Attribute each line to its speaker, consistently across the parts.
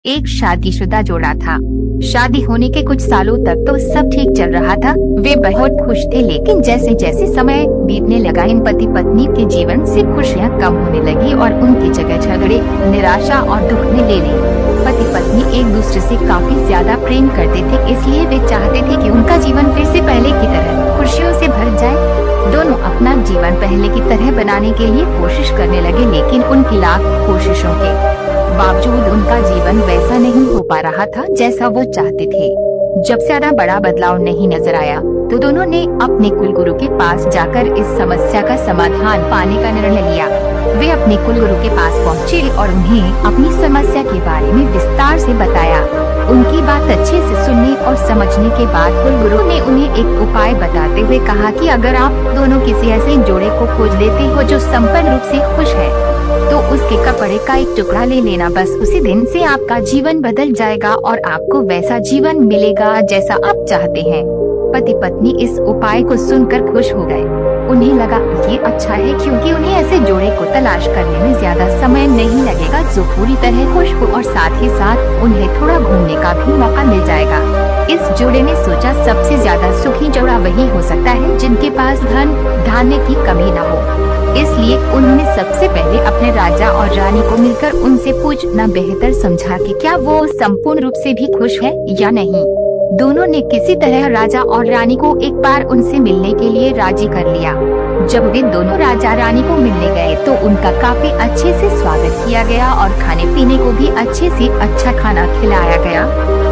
Speaker 1: एक शादीशुदा जोड़ा था। शादी होने के कुछ सालों तक तो सब ठीक चल रहा था। वे बहुत खुश थे, लेकिन जैसे जैसे समय बीतने लगा इन पति पत्नी के जीवन से खुशियां कम होने लगी और उनकी जगह झगड़े, निराशा और दुख ने ले ली। पति पत्नी एक दूसरे से काफी ज्यादा प्रेम करते थे, इसलिए वे चाहते थे कि उनका जीवन फिर से पहले की तरह खुशियों से भर जाए। दोनों अपना जीवन पहले की तरह बनाने के लिए कोशिश करने लगे, लेकिन उनकी लाख कोशिशों के बावजूद उनका जीवन वैसा नहीं हो पा रहा था जैसा वो चाहते थे। जब ज्यादा बड़ा बदलाव नहीं नजर आया तो दोनों ने अपने कुलगुरु के पास जाकर इस समस्या का समाधान पाने का निर्णय लिया। वे अपने कुलगुरु के पास पहुँचे और उन्हें अपनी समस्या के बारे में विस्तार से बताया। उनकी बात अच्छे से सुनने और समझने के बाद कुलगुरु ने उन्हें एक उपाय बताते हुए कहा कि अगर आप दोनों किसी ऐसे जोड़े को खोज लेते हो जो संपूर्ण रूप से खुश है, तो उसके कपड़े का एक टुकड़ा ले लेना। बस उसी दिन से आपका जीवन बदल जाएगा और आपको वैसा जीवन मिलेगा जैसा आप चाहते हैं। पति पत्नी इस उपाय को सुनकर खुश हो गए। उन्हें लगा ये अच्छा है, क्योंकि उन्हें ऐसे जोड़े को तलाश करने में ज्यादा समय नहीं लगेगा जो पूरी तरह खुश हो और साथ ही साथ उन्हें थोड़ा घूमने का भी मौका मिल जाएगा। इस जोड़े ने सोचा सबसे ज्यादा सुखी जोड़ा वही हो सकता है जिनके पास धन धान्य की कमी न हो। इसलिए उन्होंने सबसे पहले अपने राजा और रानी को मिलकर उनसे पूछना बेहतर समझा कि क्या वो संपूर्ण रूप से भी खुश है या नहीं। दोनों ने किसी तरह राजा और रानी को एक बार उनसे मिलने के लिए राजी कर लिया। जब वे दोनों राजा रानी को मिलने गए तो उनका काफी अच्छे से स्वागत किया गया और खाने पीने को भी अच्छे से अच्छा खाना खिलाया गया।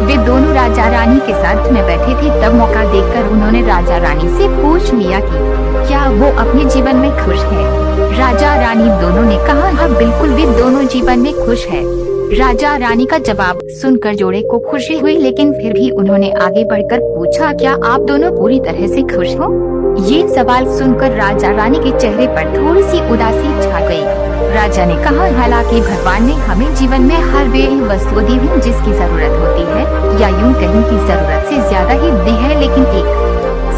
Speaker 1: वे दोनों राजा रानी के साथ में बैठे थे, तब मौका देखकर उन्होंने राजा रानी से पूछ लिया कि क्या वो अपने जीवन में खुश है। राजा रानी दोनों ने कहा हाँ बिल्कुल, वे दोनों जीवन में खुश है। राजा रानी का जवाब सुनकर जोड़े को खुशी हुई, लेकिन फिर भी उन्होंने आगे बढ़कर पूछा क्या आप दोनों पूरी तरह से खुश हो। ये सवाल सुनकर राजा रानी के चेहरे पर थोड़ी सी उदासी छा गई। राजा ने कहा हालांकि भगवान ने हमें जीवन में हर वे वस्तु दी है जिसकी जरूरत होती है, या यूं कहीं की जरूरत से ज्यादा ही दी है, लेकिन एक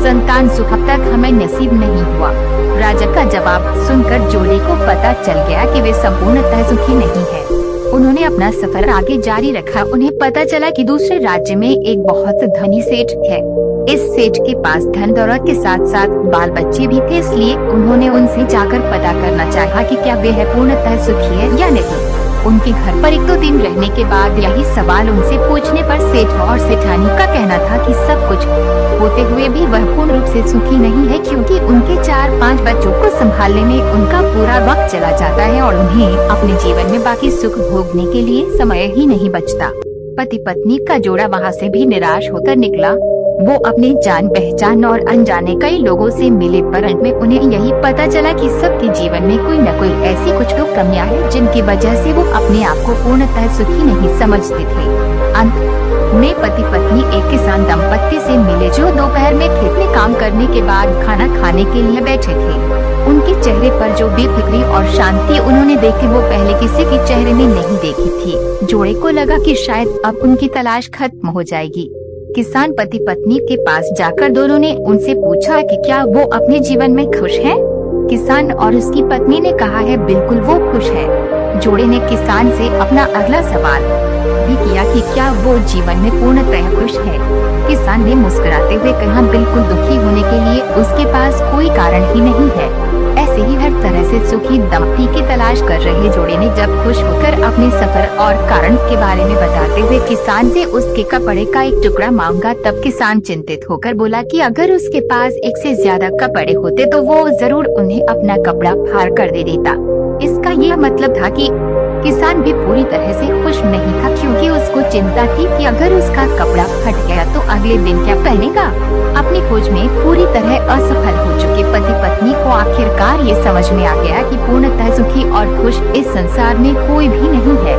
Speaker 1: संतान सुख अब तक हमें नसीब नहीं हुआ। राजा का जवाब सुनकर जोड़े को पता चल गया कि वे संपूर्णतः सुखी नहीं है। उन्होंने अपना सफर आगे जारी रखा। उन्हें पता चला कि दूसरे राज्य में एक बहुत धनी सेठ है। इस सेठ के पास धन दौलत के साथ साथ बाल बच्चे भी थे, इसलिए उन्होंने उनसे जाकर पता करना चाहा कि क्या वे पूर्णतः सुखी है या नहीं। उनके घर पर 1-2 दिन रहने के बाद यही सवाल उनसे पूछने पर सेठ और सेठानी का कहना था कि सब कुछ होते हुए भी वह पूर्ण रूप से सुखी नहीं है, क्योंकि उनके 4-5 बच्चों को संभालने में उनका पूरा वक्त चला जाता है और उन्हें अपने जीवन में बाकी सुख भोगने के लिए समय ही नहीं बचता। पति पत्नी का जोड़ा वहाँ से भी निराश होकर निकला। वो अपने जान पहचान और अनजाने कई लोगों से मिले, पर अंत में उन्हें यही पता चला कि सबके जीवन में कोई न कोई ऐसी कुछ तो कमियां हैं जिनकी वजह से वो अपने आप को पूर्णतः सुखी नहीं समझते थे। अंत में पति पत्नी एक किसान दंपत्ति से मिले जो दोपहर में खेत में काम करने के बाद खाना खाने के लिए बैठे थे। उनके चेहरे पर जो बेफिक्री और शांति उन्होंने देखी वो पहले किसी के चेहरे में नहीं देखी थी। जोड़े को लगा कि शायद अब उनकी तलाश खत्म हो जाएगी। किसान पति पत्नी के पास जाकर दोनों ने उनसे पूछा कि क्या वो अपने जीवन में खुश हैं? किसान और उसकी पत्नी ने कहा है बिल्कुल वो खुश है। जोड़े ने किसान से अपना अगला सवाल भी किया कि क्या वो जीवन में पूर्णतः खुश है। किसान ने मुस्कुराते हुए कहा बिल्कुल, दुखी होने के लिए उसके पास कोई कारण ही नहीं है। ऐसे ही हर तरह से सुखी दंपति की तलाश कर रहे जोड़े ने जब खुश होकर अपने सफर और कारण के बारे में बताते हुए किसान से उसके कपड़े का एक टुकड़ा मांगा, तब किसान चिंतित होकर बोला कि अगर उसके पास एक से ज्यादा कपड़े होते तो वो जरूर उन्हें अपना कपड़ा फाड़ कर दे देता। इसका यह मतलब था कि किसान भी पूरी तरह से खुश नहीं था, क्योंकि उसको चिंता थी कि अगर उसका कपड़ा फट गया तो अगले दिन क्या पहनेगा। अपनी खोज में पूरी तरह असफल हो चुके पति पत्नी को आखिरकार ये समझ में आ गया कि पूर्णतः सुखी और खुश इस संसार में कोई भी नहीं है।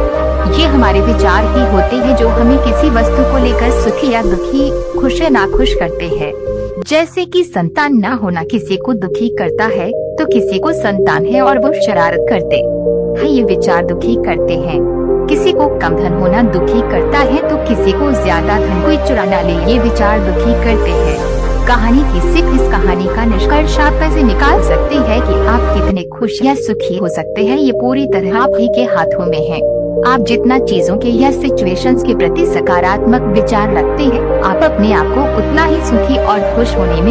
Speaker 1: ये हमारे विचार ही होते हैं जो हमें किसी वस्तु को लेकर सुखी या दुखी, खुश या नाखुश करते हैं। जैसे कि संतान न होना किसी को दुखी करता है तो किसी को संतान है और वो शरारत करते हैं, ये विचार दुखी करते हैं। किसी को कम धन होना दुखी करता है तो किसी को ज्यादा धन कोई चुरा न ले, ये विचार दुखी करते हैं। कहानी की सीख, इस कहानी का निष्कर्ष आप कैसे निकाल सकते हैं कि आप कितने खुश या सुखी हो सकते हैं, ये पूरी तरह आप ही के हाथों में है। आप जितना चीजों के या सिचुएशंस के प्रति सकारात्मक विचार रखते हैं, आप अपने आप को उतना ही सुखी और खुश होने में